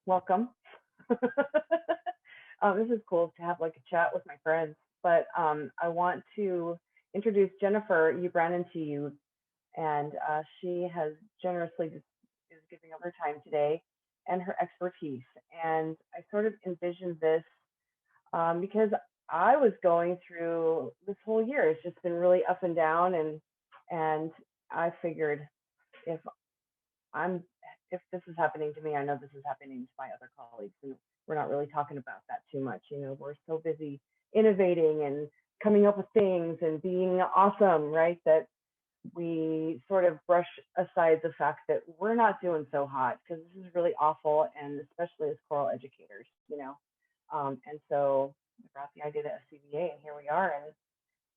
welcome. This is cool to have like a chat with my friends, but I want to introduce Jennifer Yoo-Brannon to you, and she has generously is giving up her time today and her expertise. And I sort of envisioned this because I was going through this whole year. It's just been really up and down, and I figured if I'm if this is happening to me, I know this is happening to my other colleagues, and we're not really talking about that too much. We're so busy innovating and coming up with things and being awesome, right? That we sort of brush aside the fact that we're not doing so hot because this is really awful, and especially as choral educators. And so I brought the idea to SCVA, and here we are.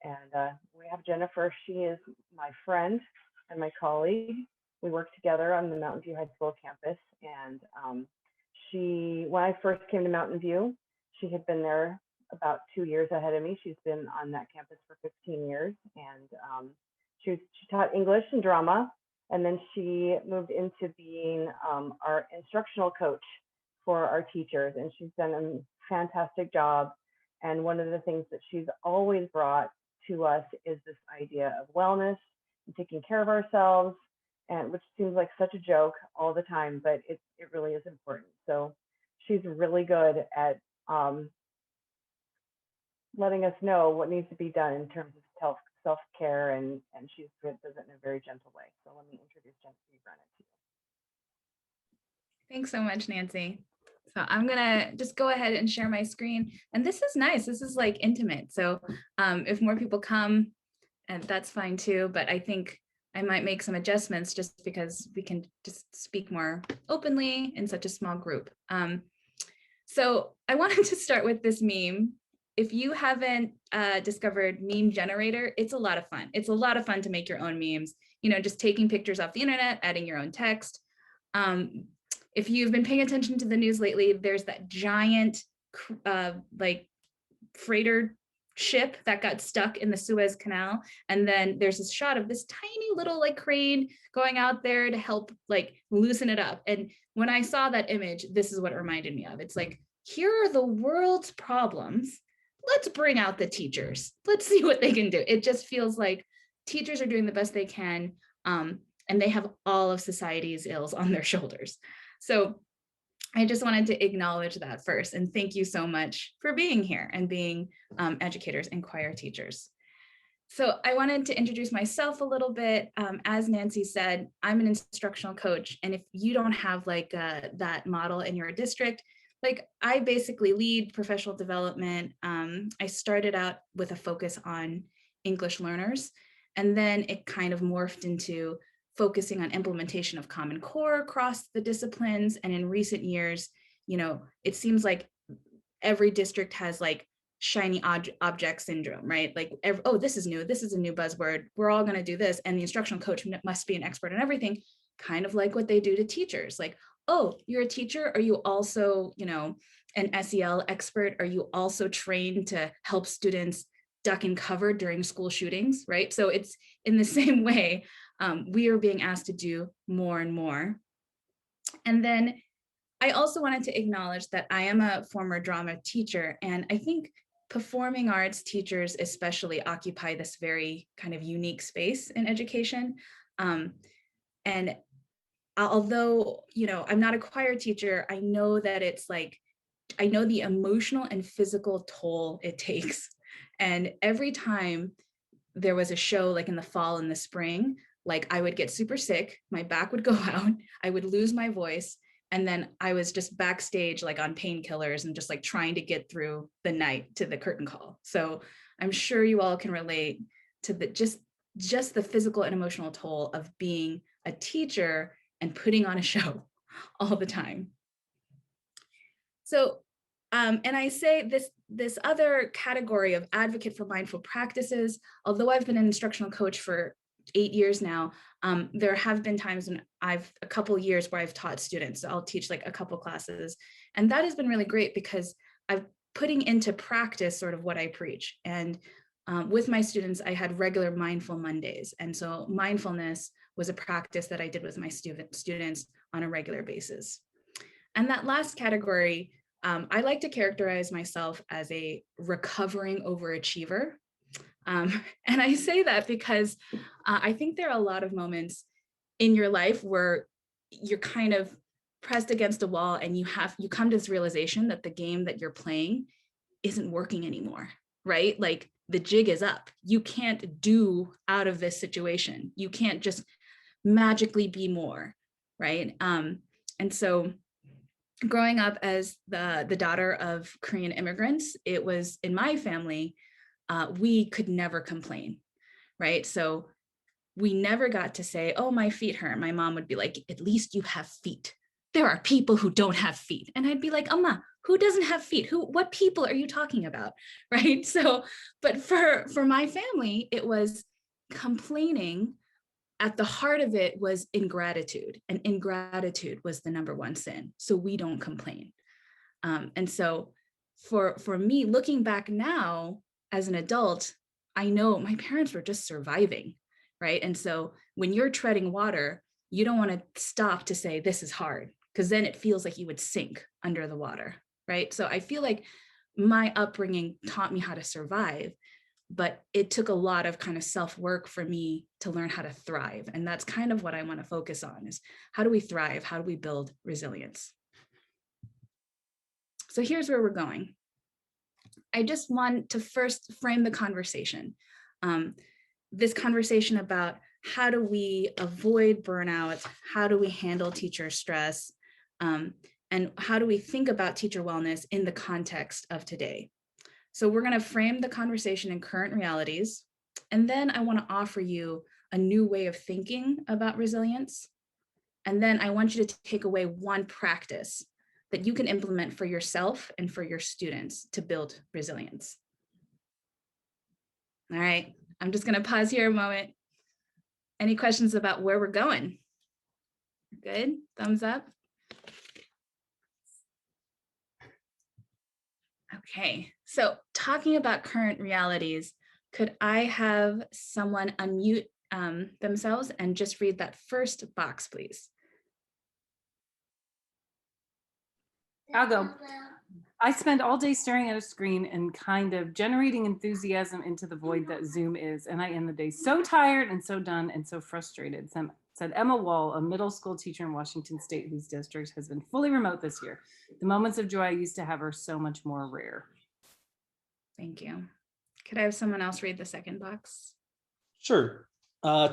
And we have Jennifer. She is my friend and my colleague. We work together on the Mountain View High School campus. And when I first came to Mountain View, she had been there about 2 years ahead of me. She's been on that campus for 15 years. And she taught English and drama. And then she moved into being our instructional coach for our teachers. And she's done a fantastic job. And one of the things that she's always brought to us is this idea of wellness and taking care of ourselves, and which seems like such a joke all the time, but it really is important. So she's really good at letting us know what needs to be done in terms of self-care, and she does it in a very gentle way. So let me introduce Jennifer Yoo-Brannon to you. Thanks so much, Nancy. So I'm gonna just go ahead and share my screen. And this is nice. This is like intimate. So if more people come, and that's fine too, but I think I might make some adjustments just because we can just speak more openly in such a small group. So I wanted to start with this meme. If you haven't discovered Meme Generator, it's a lot of fun. It's a lot of fun to make your own memes, just taking pictures off the internet, adding your own text. If you've been paying attention to the news lately, there's that giant like freighter ship that got stuck in the Suez Canal. And then there's this shot of this tiny little like crane going out there to help like loosen it up. And when I saw that image, this is what it reminded me of. It's like, here are the world's problems. Let's bring out the teachers. Let's see what they can do. It just feels like teachers are doing the best they can. And they have all of society's ills on their shoulders. So I just wanted to acknowledge that first, and thank you so much for being here and being educators and choir teachers. So I wanted to introduce myself a little bit. As Nancy said, I'm an instructional coach, and if you don't have like that model in your district, like I basically lead professional development. I started out with a focus on English learners, and then it kind of morphed into focusing on implementation of Common Core across the disciplines. And in recent years, it seems like every district has like shiny object syndrome, right? Like, oh, this is new. This is a new buzzword. We're all going to do this. And the instructional coach must be an expert in everything, kind of like what they do to teachers. Like, oh, you're a teacher. Are you also, an SEL expert? Are you also trained to help students duck and cover during school shootings, right? So it's in the same way, we are being asked to do more and more. And then I also wanted to acknowledge that I am a former drama teacher, and I think performing arts teachers especially occupy this very kind of unique space in education. And although, I'm not a choir teacher, I know that it's like, I know the emotional and physical toll it takes. And every time there was a show like in the fall and the spring, like I would get super sick, my back would go out, I would lose my voice, and then I was just backstage like on painkillers and just like trying to get through the night to the curtain call. So I'm sure you all can relate to the just the physical and emotional toll of being a teacher and putting on a show all the time. So, and I say this other category of advocate for mindful practices, although I've been an instructional coach for 8 years now, there have been times when a couple years where I've taught students. So I'll teach like a couple classes, and that has been really great because I'm putting into practice sort of what I preach. And with my students, I had regular mindful Mondays. And so mindfulness was a practice that I did with my students on a regular basis. And that last category, I like to characterize myself as a recovering overachiever. And I say that because I think there are a lot of moments in your life where you're kind of pressed against a wall and you come to this realization that the game that you're playing isn't working anymore, right? Like the jig is up. You can't do out of this situation. You can't just magically be more, right? And so growing up as the daughter of Korean immigrants, it was in my family, we could never complain, right? So we never got to say, oh, my feet hurt. My mom would be like, at least you have feet. There are people who don't have feet. And I'd be like, Amma, who doesn't have feet? What people are you talking about? Right. So, but for my family, it was complaining. At the heart of it was ingratitude, and ingratitude was the number one sin. So we don't complain. And so for me, looking back now as an adult, I know my parents were just surviving, right? And so when you're treading water, you don't want to stop to say, this is hard, because then it feels like you would sink under the water, right? So I feel like my upbringing taught me how to survive, but it took a lot of kind of self-work for me to learn how to thrive. And that's kind of what I want to focus on, is how do we thrive? How do we build resilience? So here's where we're going. I just want to first frame the conversation. This conversation about how do we avoid burnout? How do we handle teacher stress? And how do we think about teacher wellness in the context of today? So we're going to frame the conversation in current realities. And then I want to offer you a new way of thinking about resilience. And then I want you to take away one practice that you can implement for yourself and for your students to build resilience. All right, I'm just going to pause here a moment. Any questions about where we're going? Good, thumbs up. Okay, so talking about current realities, could I have someone unmute themselves and just read that first box, please? I'll go. I spend all day staring at a screen and kind of generating enthusiasm into the void that Zoom is. And I end the day so tired and so done and so frustrated, said Emma Wall, a middle school teacher in Washington State whose district has been fully remote this year. The moments of joy I used to have are so much more rare. Thank you. Could I have someone else read the second box? Sure.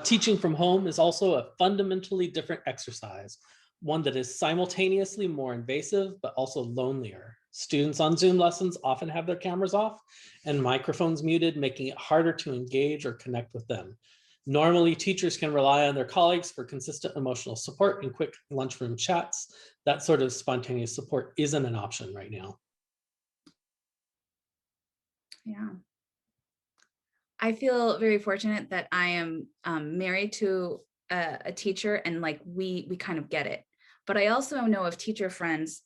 Teaching from home is also a fundamentally different exercise, one that is simultaneously more invasive, but also lonelier. Students on Zoom lessons often have their cameras off and microphones muted, making it harder to engage or connect with them. Normally, teachers can rely on their colleagues for consistent emotional support and quick lunchroom chats. That sort of spontaneous support isn't an option right now. Yeah. I feel very fortunate that I am married to a teacher, and like we kind of get it. But I also know of teacher friends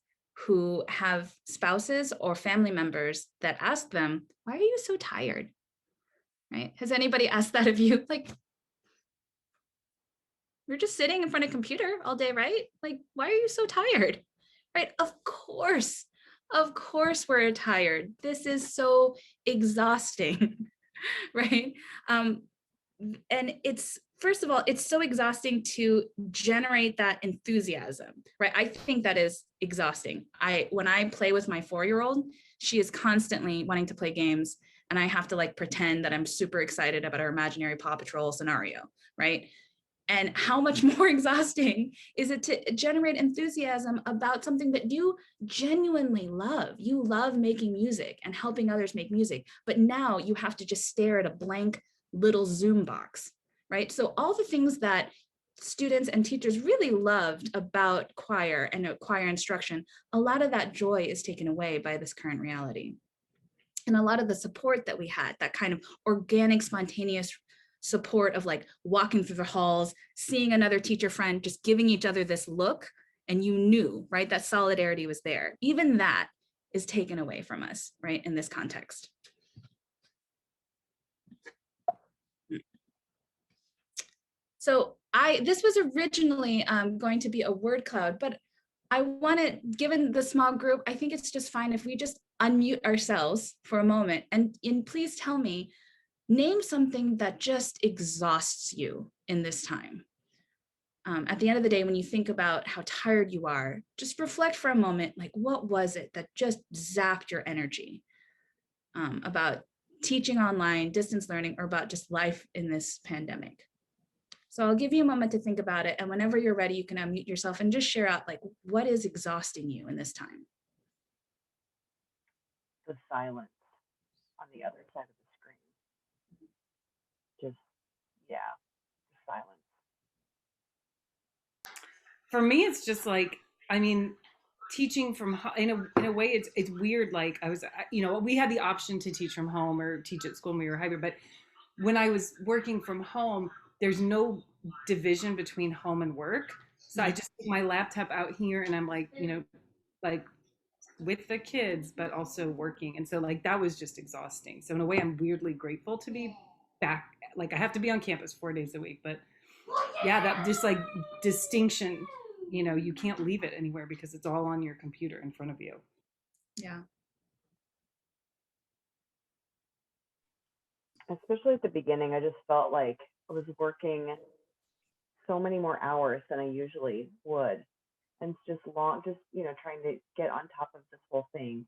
who have spouses or family members that ask them, why are you so tired? Right? Has anybody asked that of you? Like, you're just sitting in front of a computer all day, right? Like, why are you so tired? Right? Of course we're tired. This is so exhausting, right? And it's, first of all, it's so exhausting to generate that enthusiasm, right? I think that is exhausting. When I play with my 4-year-old, she is constantly wanting to play games, and I have to like pretend that I'm super excited about our imaginary Paw Patrol scenario, right? And how much more exhausting is it to generate enthusiasm about something that you genuinely love? You love making music and helping others make music, but now you have to just stare at a blank little Zoom box, right? So all the things that students and teachers really loved about choir and choir instruction, a lot of that joy is taken away by this current reality. And a lot of the support that we had, that kind of organic, spontaneous support of like walking through the halls, seeing another teacher friend, just giving each other this look, and you knew, right, that solidarity was there. Even that is taken away from us, right, in this context. So this was originally going to be a word cloud, but I want to, given the small group, I think it's just fine if we just unmute ourselves for a moment and please tell me, name something that just exhausts you in this time. At the end of the day, when you think about how tired you are, just reflect for a moment, like what was it that just zapped your energy about teaching online, distance learning, or about just life in this pandemic. So I'll give you a moment to think about it. And whenever you're ready, you can unmute yourself and just share out like, what is exhausting you in this time? The silence on the other side of the screen. Just, yeah, the silence. For me, it's just like, I mean, teaching from in a way, it's weird. Like I was, we had the option to teach from home or teach at school when we were hybrid, but when I was working from home, there's no division between home and work. So I just take my laptop out here and I'm like, like with the kids, but also working. And so like, that was just exhausting. So in a way, I'm weirdly grateful to be back. Like I have to be on campus 4 days a week, but yeah, that just like distinction, you can't leave it anywhere because it's all on your computer in front of you. Yeah. Especially at the beginning, I just felt like I was working so many more hours than I usually would. And it's just long, trying to get on top of this whole thing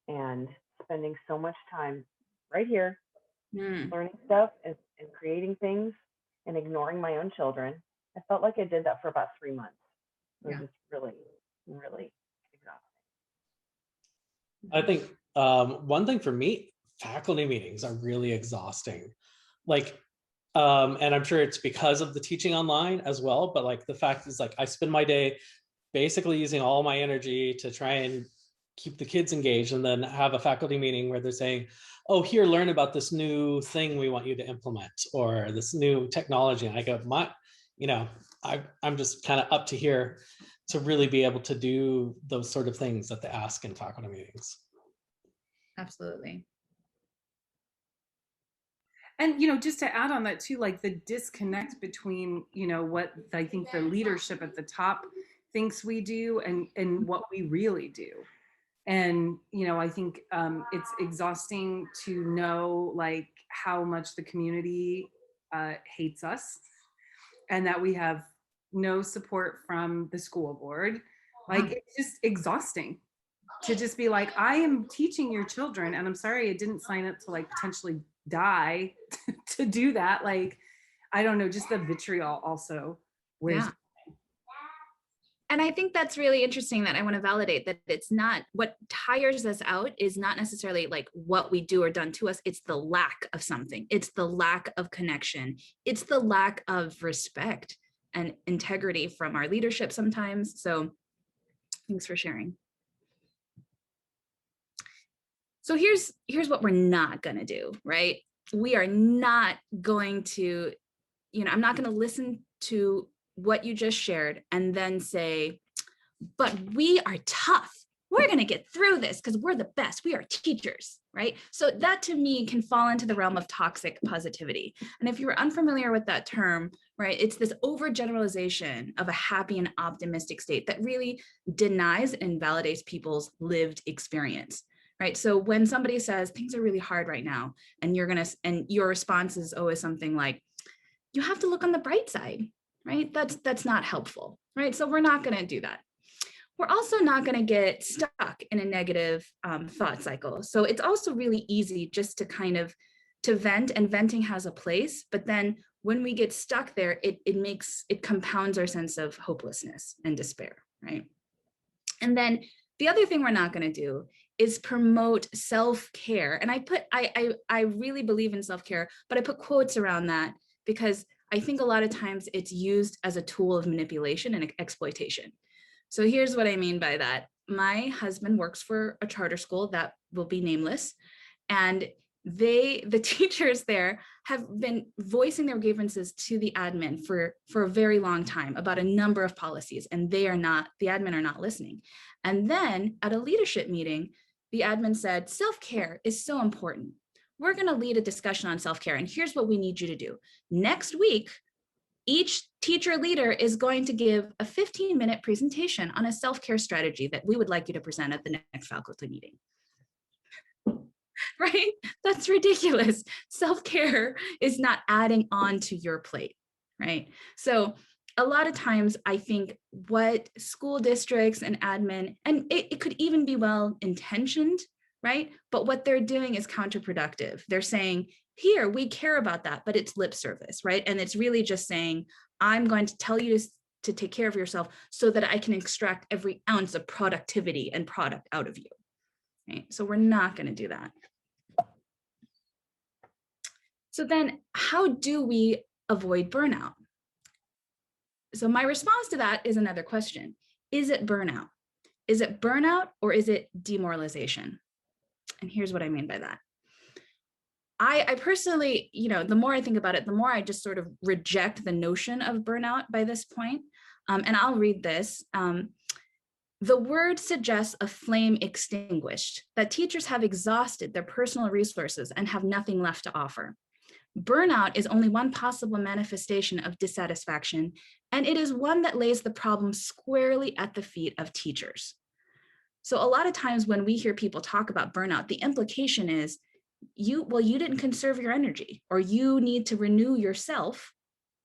and spending so much time right here, learning stuff and creating things and ignoring my own children. I felt like I did that for about 3 months. It was just really, really exhausting. I think one thing for me, faculty meetings are really exhausting. Like, and I'm sure it's because of the teaching online as well, but like the fact is like I spend my day basically using all my energy to try and keep the kids engaged and then have a faculty meeting where they're saying, oh, here, learn about this new thing we want you to implement or this new technology. And I go, I'm just kind of up to here to really be able to do those sort of things that they ask in faculty meetings. Absolutely. And, just to add on that too, like the disconnect between, what I think the leadership at the top thinks we do and what we really do. And, I think it's exhausting to know like how much the community hates us and that we have no support from the school board. Like it's just exhausting to just be like, I am teaching your children and I'm sorry I didn't sign up to like potentially die to do that. Like, I don't know, just the vitriol also wears. Yeah. And I think that's really interesting that I want to validate that it's not what tires us out is not necessarily like what we do or done to us. It's the lack of something. It's the lack of connection. It's the lack of respect and integrity from our leadership sometimes. So thanks for sharing. So here's what we're not going to do, right? We are not going to, I'm not going to listen to what you just shared and then say, but we are tough. We're going to get through this because we're the best. We are teachers, right? So that to me can fall into the realm of toxic positivity. And if you're unfamiliar with that term, right, it's this overgeneralization of a happy and optimistic state that really denies and invalidates people's lived experience. Right. So when somebody says things are really hard right now, and your response is always something like, you have to look on the bright side, right? That's not helpful, right? So we're not going to do that. We're also not going to get stuck in a negative thought cycle. So it's also really easy just to kind of to vent, and venting has a place. But then when we get stuck there, it compounds our sense of hopelessness and despair, right? And then the other thing we're not going to do is promote self-care. And I really believe in self-care, but I put quotes around that because I think a lot of times it's used as a tool of manipulation and exploitation. So here's what I mean by that. My husband works for a charter school that will be nameless, and the teachers there have been voicing their grievances to the admin for a very long time about a number of policies, and the admin are not listening. And then at a leadership meeting, the admin said, self-care is so important. We're going to lead a discussion on self-care, and here's what we need you to do. Next week, each teacher leader is going to give a 15-minute presentation on a self-care strategy that we would like you to present at the next faculty meeting. Right? That's ridiculous. Self-care is not adding on to your plate, right? So a lot of times I think what school districts and admin, and it could even be well-intentioned, right? But what they're doing is counterproductive. They're saying, here, we care about that, but it's lip service, right? And it's really just saying, I'm going to tell you to take care of yourself so that I can extract every ounce of productivity and product out of you, right? So we're not going to do that. So then how do we avoid burnout? So my response to that is another question. Is it burnout? Is it burnout or is it demoralization? And here's what I mean by that. I personally, the more I think about it, the more I just sort of reject the notion of burnout by this point. And I'll read this. The word suggests a flame extinguished, that teachers have exhausted their personal resources and have nothing left to offer. Burnout is only one possible manifestation of dissatisfaction, and it is one that lays the problem squarely at the feet of teachers. So a lot of times when we hear people talk about burnout, the implication is, you didn't conserve your energy, or you need to renew yourself,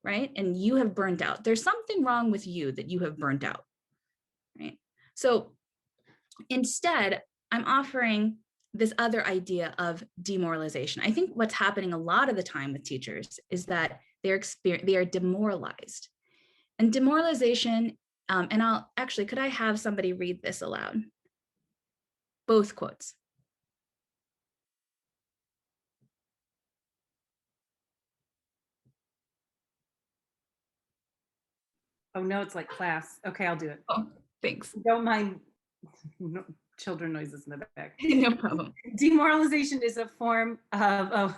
right? And you have burned out. There's something wrong with you that you have burned out, right? So instead, I'm offering this other idea of demoralization. I think what's happening a lot of the time with teachers is that they are demoralized. And demoralization, and could I have somebody read this aloud? Both quotes. Oh, no, it's like class. Okay, I'll do it. Oh, thanks. Don't mind children noises in the back. No problem. Demoralization is a form of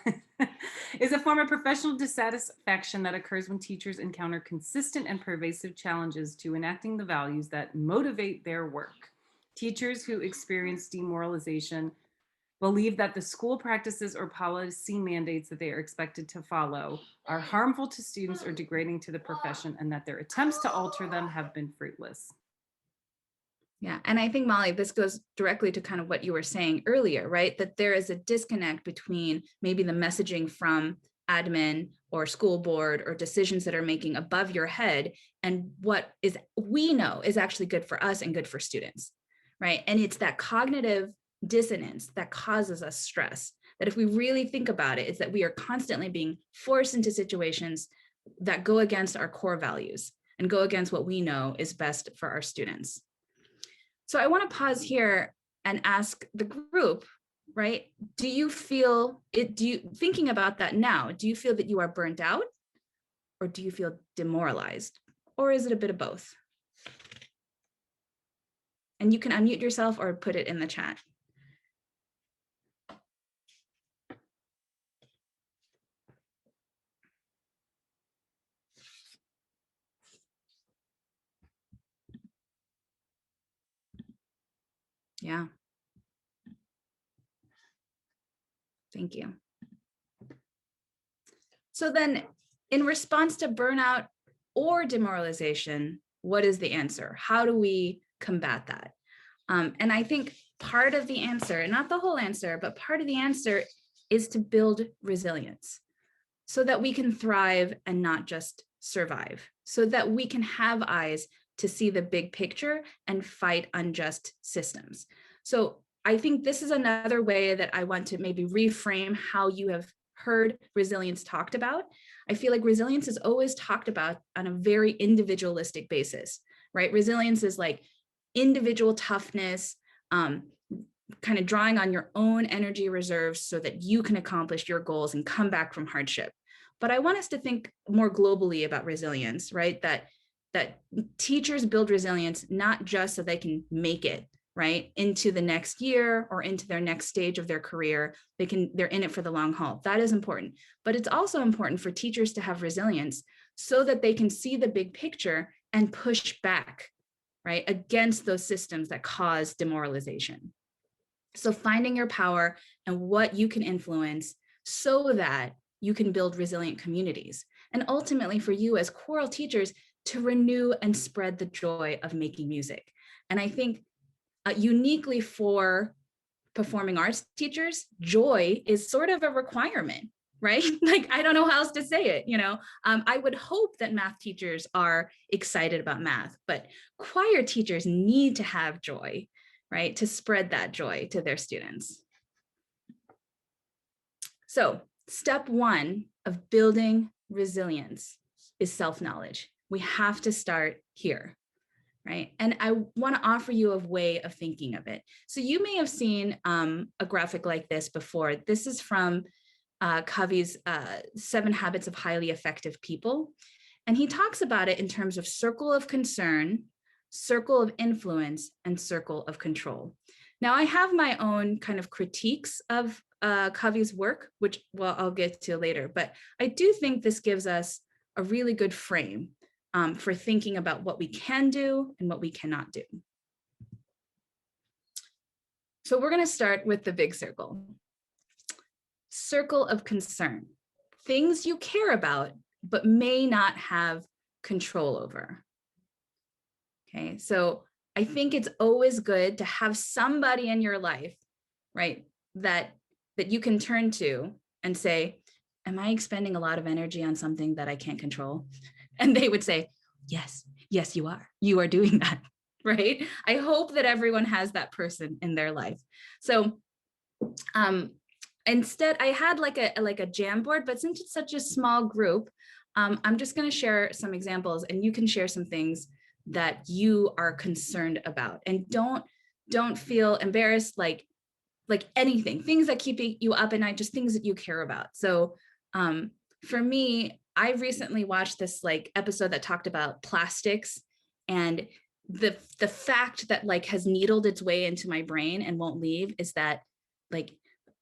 professional dissatisfaction that occurs when teachers encounter consistent and pervasive challenges to enacting the values that motivate their work. Teachers who experience demoralization believe that the school practices or policy mandates that they are expected to follow are harmful to students or degrading to the profession, and that their attempts to alter them have been fruitless. Yeah, and I think, Molly, this goes directly to kind of what you were saying earlier, right? That there is a disconnect between maybe the messaging from admin or school board or decisions that are making above your head and what we know is actually good for us and good for students, right? And it's that cognitive dissonance that causes us stress. That if we really think about it, is that we are constantly being forced into situations that go against our core values and go against what we know is best for our students. So I want to pause here and ask the group, right? Do you feel it? Thinking about that now, do you feel that you are burnt out, or do you feel demoralized, or is it a bit of both? And you can unmute yourself or put it in the chat. Yeah. Thank you. So then, in response to burnout or demoralization, what is the answer? How do we combat that? And I think part of the answer, not the whole answer, but part of the answer is to build resilience so that we can thrive and not just survive, so that we can have eyes to see the big picture and fight unjust systems. So I think this is another way that I want to maybe reframe how you have heard resilience talked about. I feel like resilience is always talked about on a very individualistic basis, right? Resilience is like individual toughness, kind of drawing on your own energy reserves so that you can accomplish your goals and come back from hardship. But I want us to think more globally about resilience, right? That teachers build resilience not just so they can make it, right, into the next year or into their next stage of their career. They're in it for the long haul. That is important. But it's also important for teachers to have resilience so that they can see the big picture and push back, right, against those systems that cause demoralization. So finding your power and what you can influence so that you can build resilient communities. and ultimately for you as choral teachers to renew and spread the joy of making music. And I think uniquely for performing arts teachers, joy is sort of a requirement, right? Like, I don't know how else to say it, you know. I would hope that math teachers are excited about math, but choir teachers need to have joy, right? To spread that joy to their students. So step one of building resilience is self-knowledge. We have to start here, right? And I want to offer you a way of thinking of it. So you may have seen a graphic like this before. This is from Covey's 7 Habits of Highly Effective People. And he talks about it in terms of circle of concern, circle of influence, and circle of control. Now, I have my own kind of critiques of Covey's work, which, well, I'll get to later, but I do think this gives us a really good frame for thinking about what we can do and what we cannot do. So we're going to start with the big circle. Circle of concern, things you care about, but may not have control over. Okay, so I think it's always good to have somebody in your life, right, that you can turn to and say, am I expending a lot of energy on something that I can't control? And they would say, yes, yes, you are. You are doing that, right? I hope that everyone has that person in their life. So instead, I had like a Jamboard, but since it's such a small group, I'm just going to share some examples, and you can share some things that you are concerned about, and don't feel embarrassed, like anything, things that keep you up at night, just things that you care about. So for me, I recently watched this like episode that talked about plastics, and the fact that like has needled its way into my brain and won't leave is that like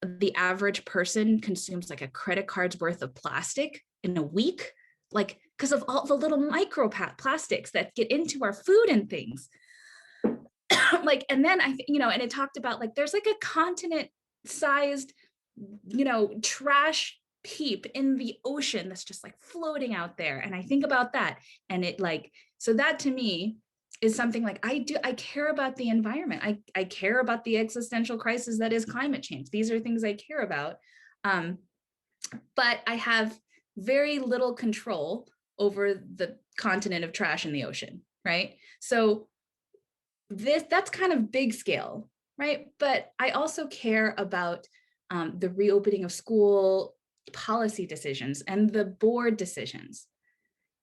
the average person consumes like a credit card's worth of plastic in a week, like because of all the little micro plastics that get into our food and things. Like, and then and it talked about like there's like a continent sized, trash heap in the ocean that's just like floating out there. And I think about that, and it like, so that to me is something like I care about the environment. I care about the existential crisis that is climate change. These are things I care about. But I have very little control over the continent of trash in the ocean, right? So that's kind of big scale, right? But I also care about the reopening of school policy decisions and the board decisions,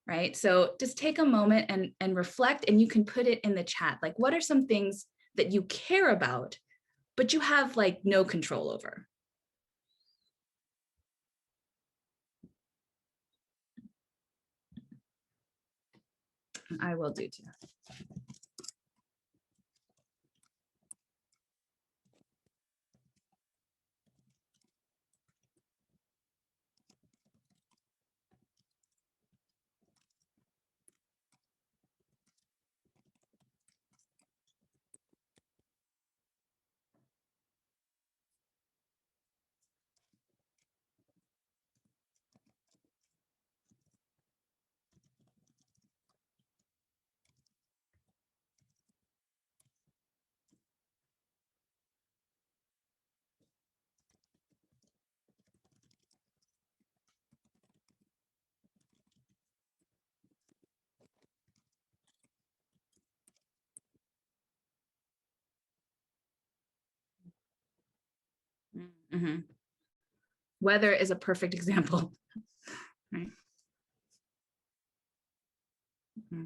right? So just take a moment and reflect, and you can put it in the chat. Like, what are some things that you care about, but you have like no control over? I will do too. Mm-hmm. Weather is a perfect example, right? Mm-hmm.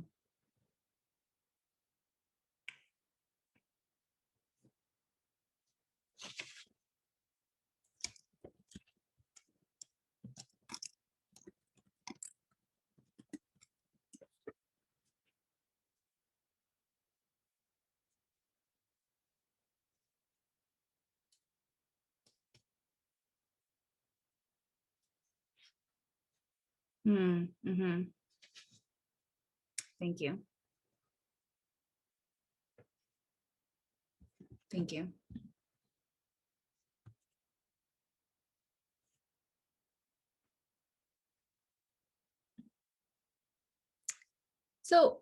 Mm-hmm. Thank you. Thank you. So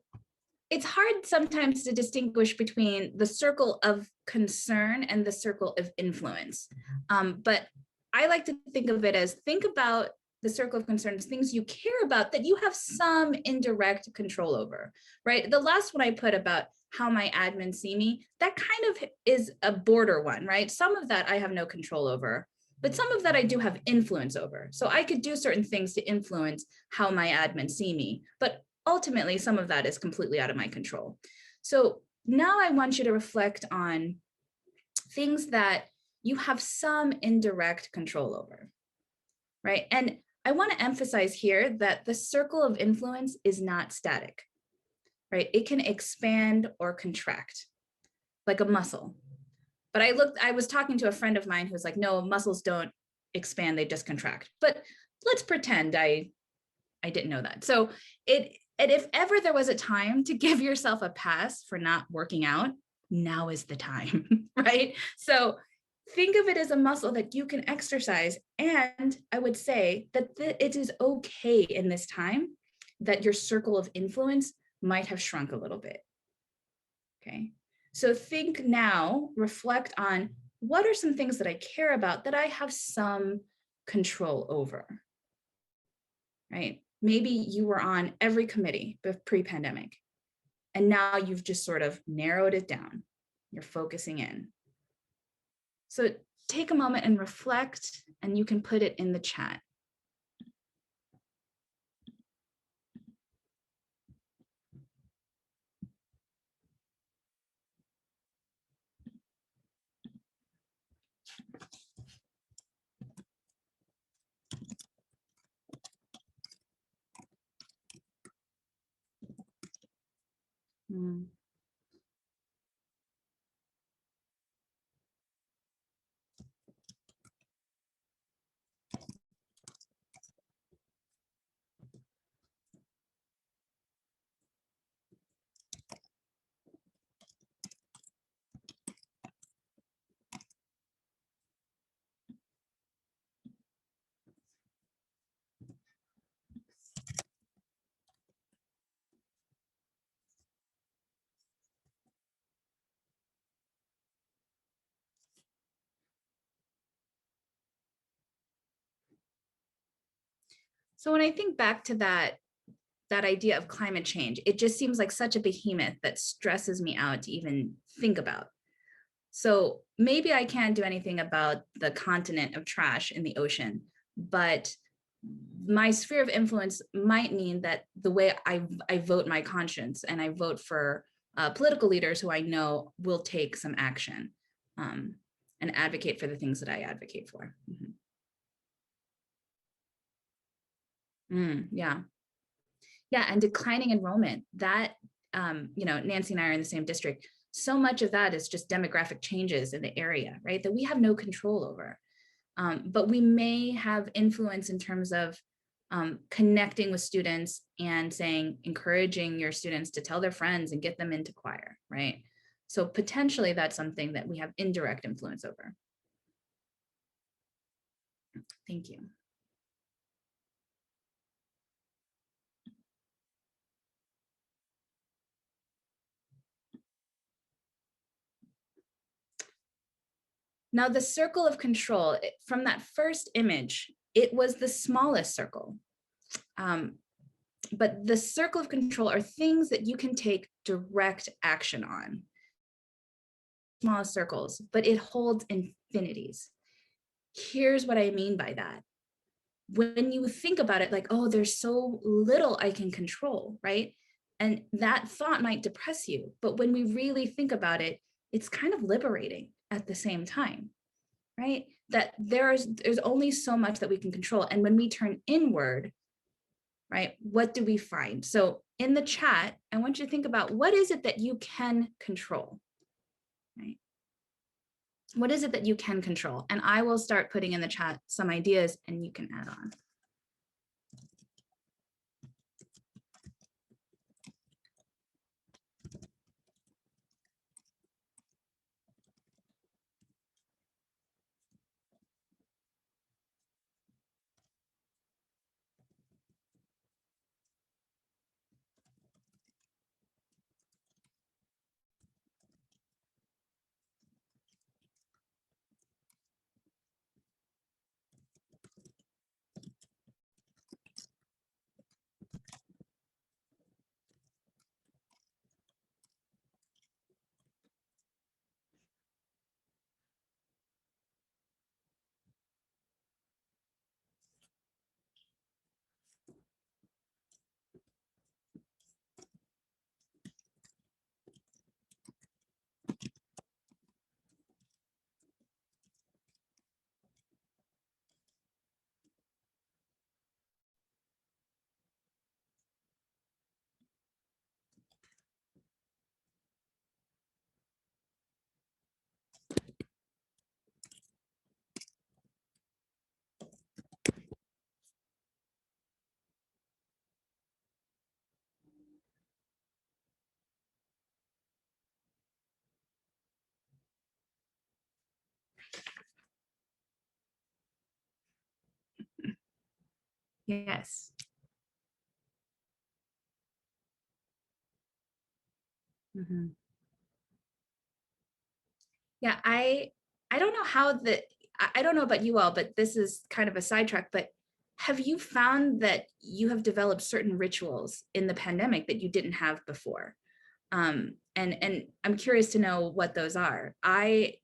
it's hard sometimes to distinguish between the circle of concern and the circle of influence. But I like to think of it as, think about the circle of concerns, things you care about that you have some indirect control over, right? The last one I put about how my admins see me, that kind of is a border one, right? Some of that I have no control over, but some of that I do have influence over. So I could do certain things to influence how my admins see me, but ultimately some of that is completely out of my control. So now I want you to reflect on things that you have some indirect control over, right? And I want to emphasize here that the circle of influence is not static, right? It can expand or contract like a muscle. But I was talking to a friend of mine who's like, no, muscles don't expand, they just contract. But let's pretend I didn't know that. So and if ever there was a time to give yourself a pass for not working out, now is the time, right? So think of it as a muscle that you can exercise. And I would say that it is okay in this time that your circle of influence might have shrunk a little bit, okay? So think now, reflect on what are some things that I care about that I have some control over, right? Maybe you were on every committee pre-pandemic, and now you've just sort of narrowed it down. You're focusing in. So take a moment and reflect, and you can put it in the chat. Mm. So when I think back to that idea of climate change, it just seems like such a behemoth that stresses me out to even think about. So maybe I can't do anything about the continent of trash in the ocean, but my sphere of influence might mean that the way I vote my conscience and I vote for political leaders who I know will take some action and advocate for the things that I advocate for. Yeah. Yeah, and declining enrollment, that, Nancy and I are in the same district. So much of that is just demographic changes in the area, right? That we have no control over. But we may have influence in terms of connecting with students and encouraging your students to tell their friends and get them into choir, right? So potentially that's something that we have indirect influence over. Thank you. Now the circle of control, from that first image, it was the smallest circle. But the circle of control are things that you can take direct action on. Smallest circles, but it holds infinities. Here's what I mean by that. When you think about it, like, oh, there's so little I can control, right? And that thought might depress you. But when we really think about it, it's kind of liberating at the same time, right? That there's only so much that we can control. And when we turn inward, right, what do we find? So in the chat, I want you to think about, what is it that you can control, right? What is it that you can control? And I will start putting in the chat some ideas and you can add on. Yes. Mhm. Yeah, I don't know how I don't know about you all, but this is kind of a sidetrack, but have you found that you have developed certain rituals in the pandemic that you didn't have before? And I'm curious to know what those are. I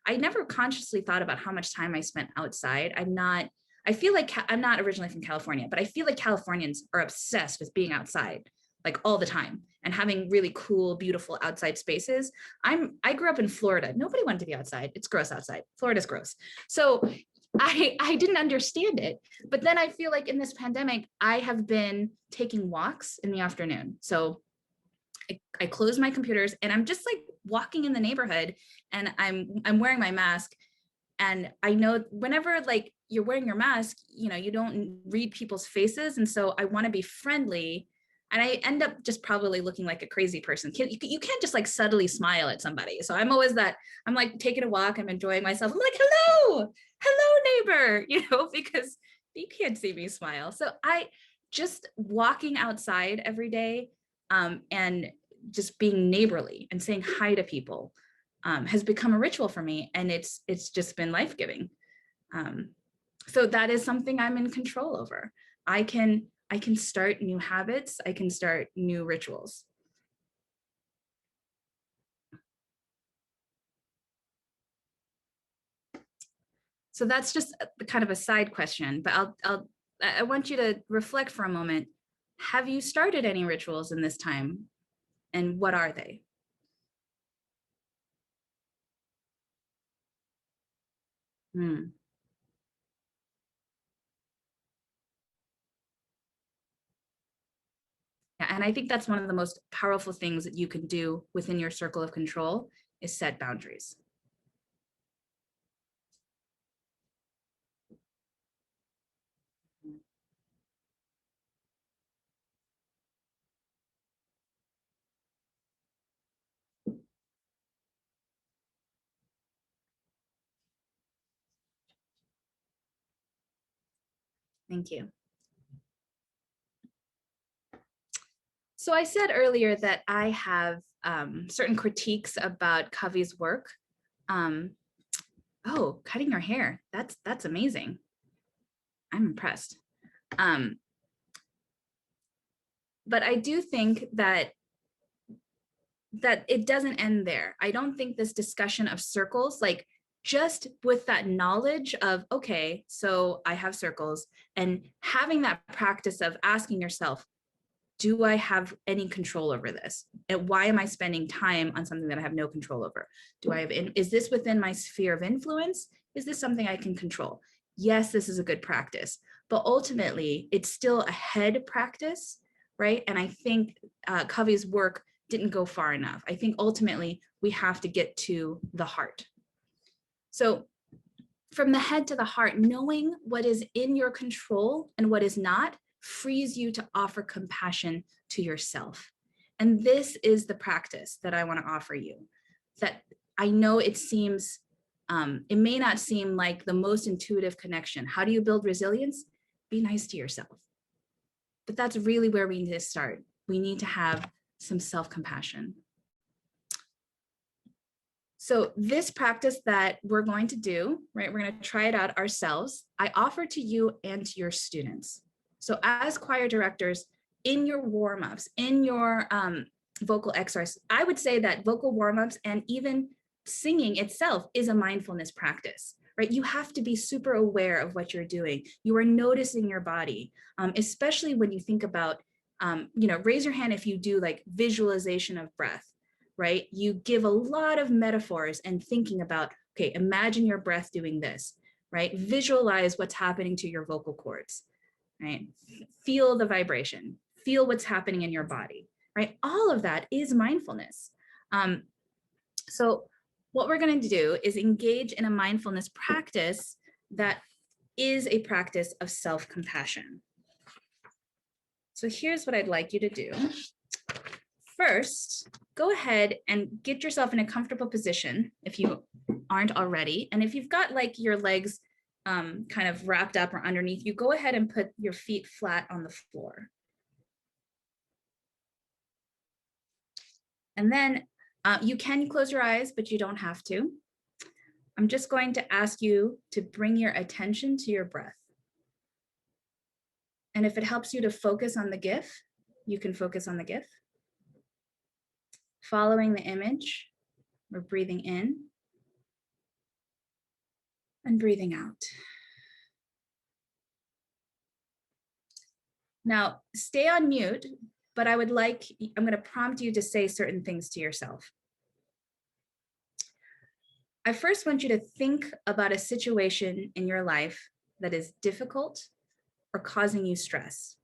never consciously thought about how much time I spent outside. I feel like I'm not originally from California, but I feel like Californians are obsessed with being outside like all the time and having really cool, beautiful outside spaces. I grew up in Florida. Nobody wanted to be outside. It's gross outside. Florida's gross. So I didn't understand it. But then I feel like in this pandemic, I have been taking walks in the afternoon. So I close my computers and I'm just like walking in the neighborhood and I'm wearing my mask. And I know whenever like you're wearing your mask, you know, you don't read people's faces. And so I want to be friendly. And I end up just probably looking like a crazy person. You can't just like subtly smile at somebody. So I'm always that, I'm like taking a walk, I'm enjoying myself. I'm like, hello neighbor, you know, because you can't see me smile. So I just walking outside every day and just being neighborly and saying hi to people has become a ritual for me. And it's just been life-giving. So that is something I'm in control over. I can start new habits. I can start new rituals. So that's just kind of a side question, but I want you to reflect for a moment. Have you started any rituals in this time? And what are they? Hmm. Yeah, and I think that's one of the most powerful things that you can do within your circle of control is set boundaries. Thank you. So I said earlier that I have certain critiques about Covey's work. Oh, cutting your hair. That's amazing. I'm impressed. But I do think that it doesn't end there. I don't think this discussion of circles, like just with that knowledge of, okay, so I have circles and having that practice of asking yourself, do I have any control over this? And why am I spending time on something that I have no control over? Is this within my sphere of influence? Is this something I can control? Yes, this is a good practice, but ultimately it's still a head practice, right? And I think Covey's work didn't go far enough. I think ultimately we have to get to the heart. So from the head to the heart, knowing what is in your control and what is not frees you to offer compassion to yourself. And this is the practice that I want to offer you. That I know it seems, it may not seem like the most intuitive connection. How do you build resilience? Be nice to yourself. But that's really where we need to start. We need to have some self-compassion. So this practice that we're going to do, right, we're going to try it out ourselves. I offer to you and to your students. So as choir directors, in your warm-ups, in your vocal exercise, I would say that vocal warm-ups and even singing itself is a mindfulness practice, right? You have to be super aware of what you're doing. You are noticing your body, especially when you think about, raise your hand if you do like visualization of breath, right? You give a lot of metaphors and thinking about, okay, imagine your breath doing this, right? Visualize what's happening to your vocal cords, right? Feel the vibration, feel what's happening in your body, right? All of that is mindfulness. So what we're going to do is engage in a mindfulness practice that is a practice of self-compassion. So here's what I'd like you to do. First, go ahead and get yourself in a comfortable position if you aren't already. And if you've got like your legs kind of wrapped up or underneath you, go ahead and put your feet flat on the floor. And then you can close your eyes, but you don't have to. I'm just going to ask you to bring your attention to your breath. And if it helps you to focus on the GIF, you can focus on the GIF. Following the image, we're breathing in and breathing out. Now, stay on mute, but I'm going to prompt you to say certain things to yourself. I first want you to think about a situation in your life that is difficult or causing you stress.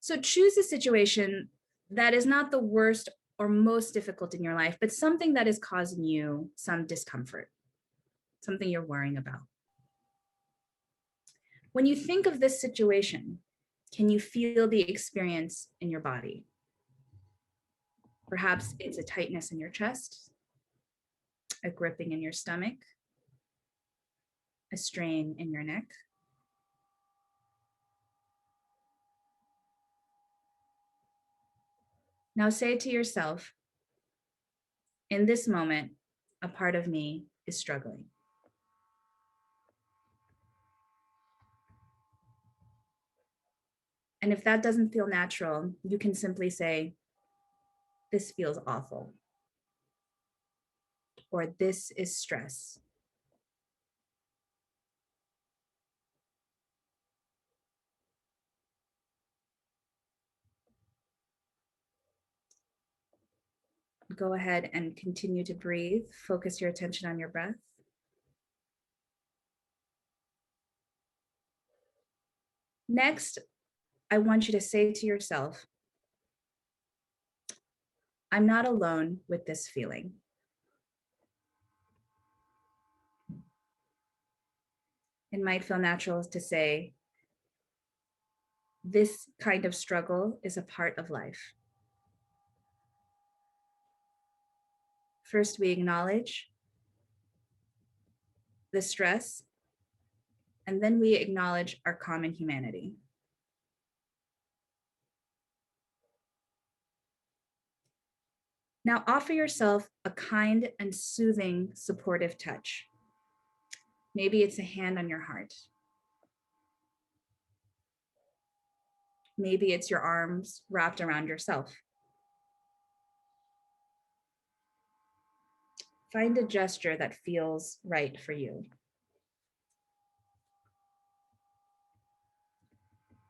So choose a situation that is not the worst or most difficult in your life, but something that is causing you some discomfort, something you're worrying about. When you think of this situation, can you feel the experience in your body? Perhaps it's a tightness in your chest, a gripping in your stomach, a strain in your neck. Now say to yourself, in this moment, a part of me is struggling. And if that doesn't feel natural, you can simply say, this feels awful, or this is stress. Go ahead and continue to breathe. Focus your attention on your breath. Next, I want you to say to yourself, I'm not alone with this feeling. It might feel natural to say, this kind of struggle is a part of life. First, we acknowledge the stress, and then we acknowledge our common humanity. Now offer yourself a kind and soothing, supportive touch. Maybe it's a hand on your heart. Maybe it's your arms wrapped around yourself. Find a gesture that feels right for you.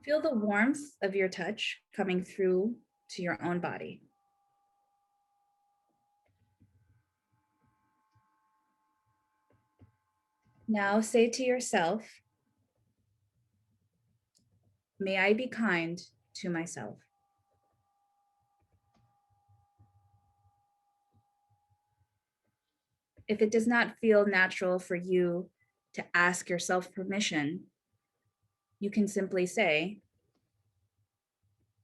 Feel the warmth of your touch coming through to your own body. Now say to yourself, may I be kind to myself. If it does not feel natural for you to ask yourself permission, you can simply say,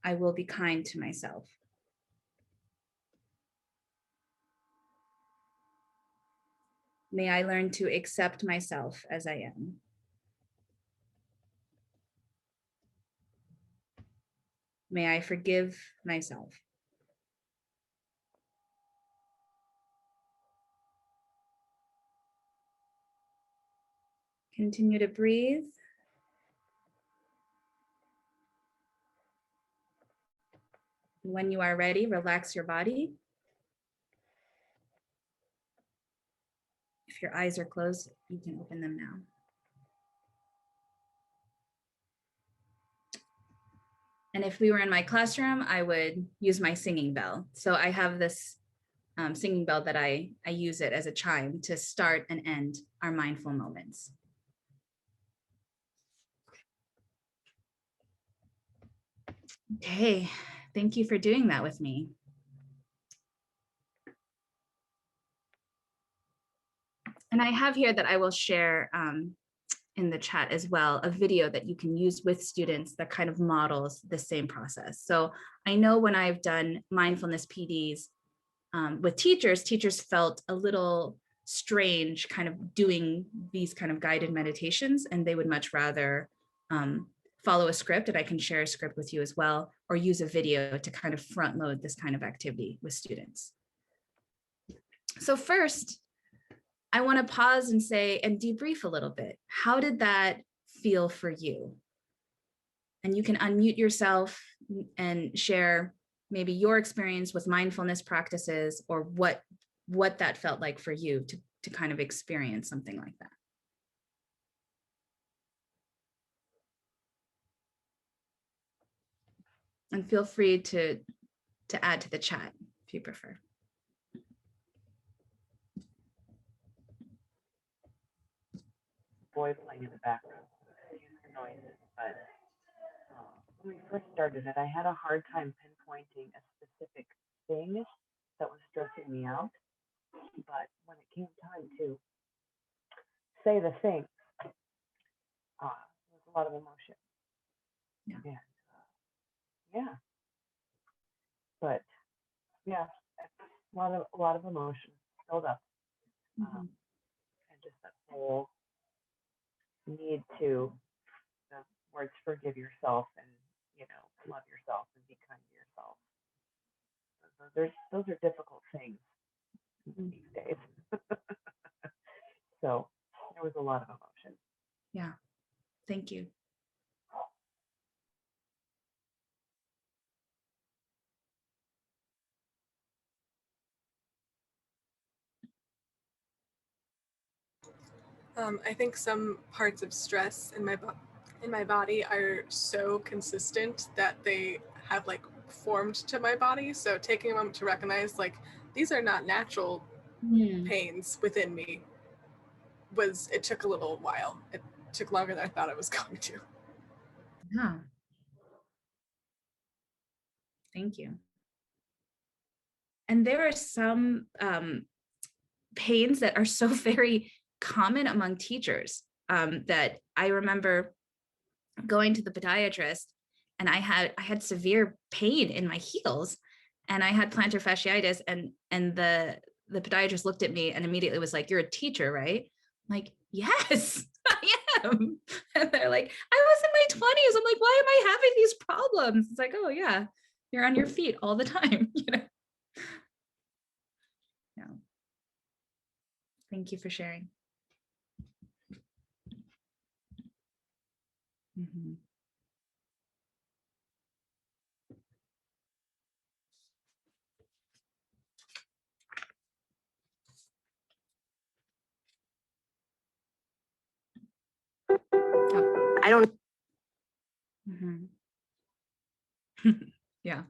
I will be kind to myself. May I learn to accept myself as I am. May I forgive myself. Continue to breathe. When you are ready, relax your body. If your eyes are closed, you can open them now. And if we were in my classroom, I would use my singing bell. So I have this singing bell that I use it as a chime to start and end our mindful moments. Okay, thank you for doing that with me. And I have here that I will share in the chat as well, a video that you can use with students that kind of models the same process. So I know when I've done mindfulness PDs with teachers felt a little strange kind of doing these kind of guided meditations, and they would much rather follow a script, and I can share a script with you as well, or use a video to kind of front load this kind of activity with students. So first, I want to pause and say, and debrief a little bit. How did that feel for you? And you can unmute yourself and share maybe your experience with mindfulness practices, or what that felt like for you to kind of experience something like that. And feel free to add to the chat if you prefer. Boy playing in the background, excuse the noises, but when we first started it, I had a hard time pinpointing a specific thing that was stressing me out. But when it came time to say the thing, there was a lot of emotion. Yeah. And, yeah. But yeah, a lot of emotion built up, and just that whole need to, the words, forgive yourself and, love yourself and be kind to yourself. Those are difficult things these days. So there was a lot of emotion. Yeah, thank you. I think some parts of stress in my body are so consistent that they have like formed to my body. So taking a moment to recognize like these are not natural pains within me it took a little while. It took longer than I thought it was going to. Yeah. Thank you. And there are some pains that are so very common among teachers, that I remember going to the podiatrist, and I had severe pain in my heels, and I had plantar fasciitis, and the podiatrist looked at me and immediately was like, "You're a teacher, right?" I'm like, "Yes, I am." And they're like, "I was in my 20s." I'm like, "Why am I having these problems?" It's like, "Oh yeah, you're on your feet all the time." Yeah. Thank you for sharing. Oh. I don't. Yeah.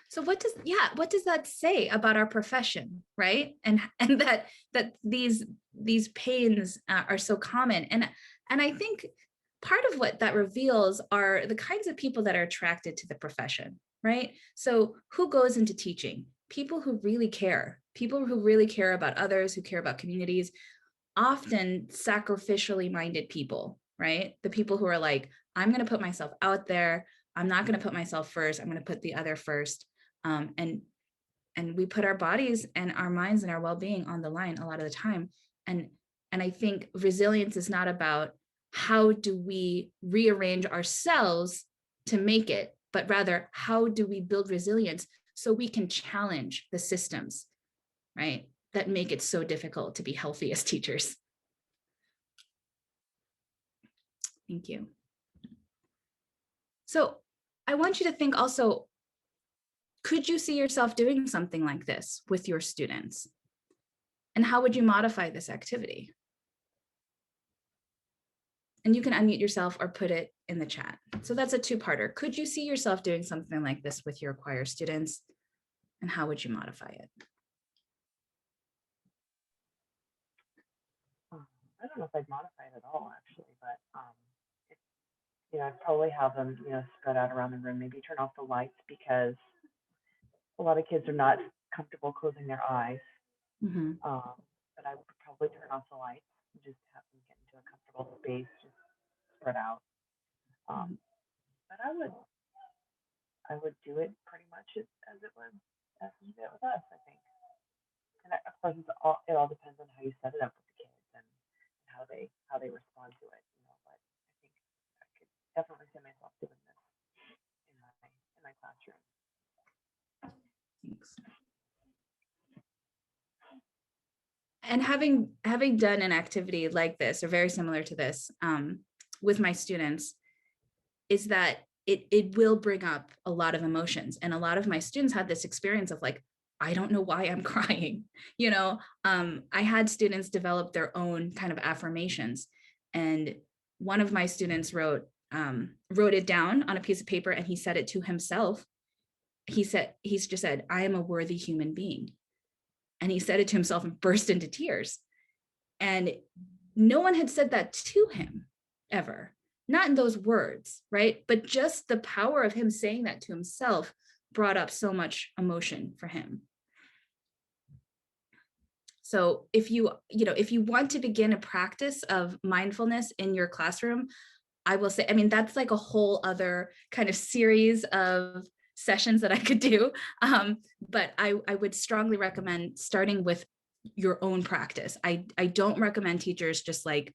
So what does that say about our profession, right? And that these pains are so common, and I think part of what that reveals are the kinds of people that are attracted to the profession, right? So who goes into teaching? People who really care about others, who care about communities, often sacrificially minded people, right? The people who are like, I'm going to put myself out there. I'm not going to put myself first. I'm going to put the other first. And we put our bodies and our minds and our well-being on the line a lot of the time. And I think resilience is not about how do we rearrange ourselves to make it, but rather how do we build resilience so we can challenge the systems, right, that make it so difficult to be healthy as teachers. Thank you. So I want you to think also, could you see yourself doing something like this with your students? And how would you modify this activity? And you can unmute yourself or put it in the chat. So that's a two-parter. Could you see yourself doing something like this with your choir students? And how would you modify it? I don't know if I'd modify it at all, actually, but I'd probably have them, spread out around the room, maybe turn off the lights, because a lot of kids are not comfortable closing their eyes. But I would probably turn off the lights and just have them get into a comfortable space, just spread out. But I would do it pretty much as you did with us, I think. course, it all depends on how you set it up with the kids and how they respond to it. But I think I could definitely see myself doing this in my classroom. Thanks. And having done an activity like this or very similar to this with my students, is that it will bring up a lot of emotions. And a lot of my students had this experience of like, I don't know why I'm crying. I had students develop their own kind of affirmations. And one of my students wrote it down on a piece of paper, and he said it to himself. He's just said, I am a worthy human being. And he said it to himself and burst into tears. And no one had said that to him ever, not in those words, right? But just the power of him saying that to himself brought up so much emotion for him. So if you want to begin a practice of mindfulness in your classroom, I will say, that's like a whole other kind of series of sessions that I could do. But I would strongly recommend starting with your own practice. I don't recommend teachers just like,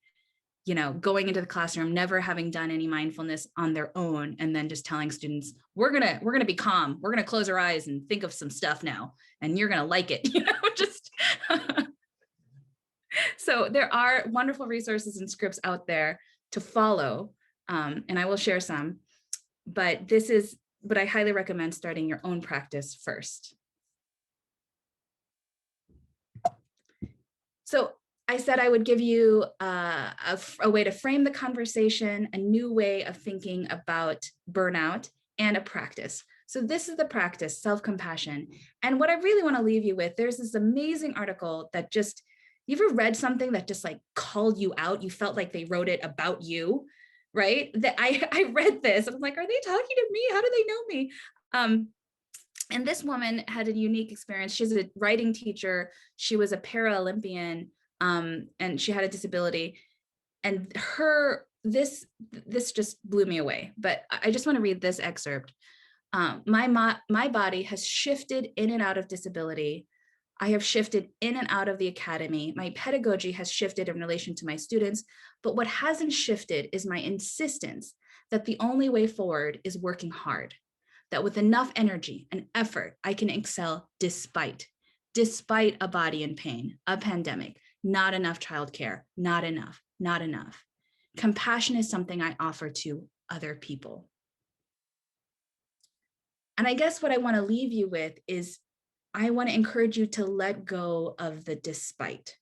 going into the classroom, never having done any mindfulness on their own, and then just telling students, we're gonna be calm. We're gonna close our eyes and think of some stuff now, and you're gonna like it, just. So there are wonderful resources and scripts out there to follow, and I will share some, but I highly recommend starting your own practice first. So I said I would give you a way to frame the conversation, a new way of thinking about burnout, and a practice. So this is the practice, self-compassion. And what I really want to leave you with, there's this amazing article that just, you ever read something that just like called you out? You felt like they wrote it about you, right? That I read this and I'm like, are they talking to me? How do they know me? And this woman had a unique experience. She's a writing teacher. She was a Paralympian, and she had a disability. And this just blew me away. But I just want to read this excerpt. My body has shifted in and out of disability. I have shifted in and out of the academy. My pedagogy has shifted in relation to my students. But what hasn't shifted is my insistence that the only way forward is working hard. That with enough energy and effort, I can excel despite a body in pain, a pandemic, not enough childcare, not enough. Compassion is something I offer to other people. And I guess what I want to leave you with is I want to encourage you to let go of the despite,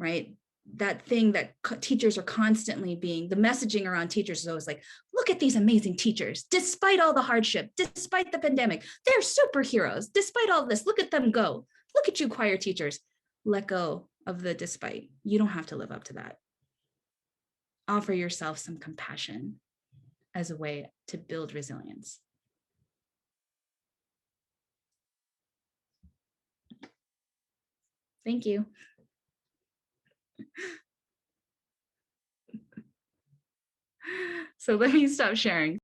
right? That thing that teachers are constantly the messaging around teachers is always like, look at these amazing teachers, despite all the hardship, despite the pandemic, they're superheroes, despite all this, look at them go. Look at you choir teachers. Let go of the despite. You don't have to live up to that. Offer yourself some compassion as a way to build resilience. Thank you. So let me stop sharing.